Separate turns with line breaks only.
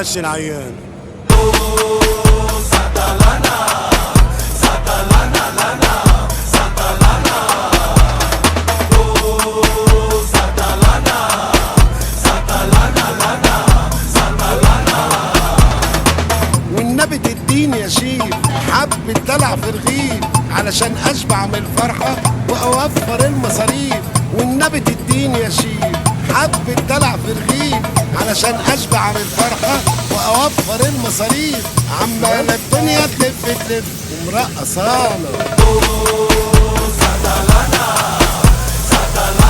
ماشي العيان. والنبي تديني يا شيف حبة دلع في رغيف علشان اشبع من الفرحة واوفر المصاريف. والنبي تديني يا شيف حبة دلع في رغيف علشان اشبع من الفرحة واوفر المصاريف. عمالة الدنيا تلف تلف ومرقصانا.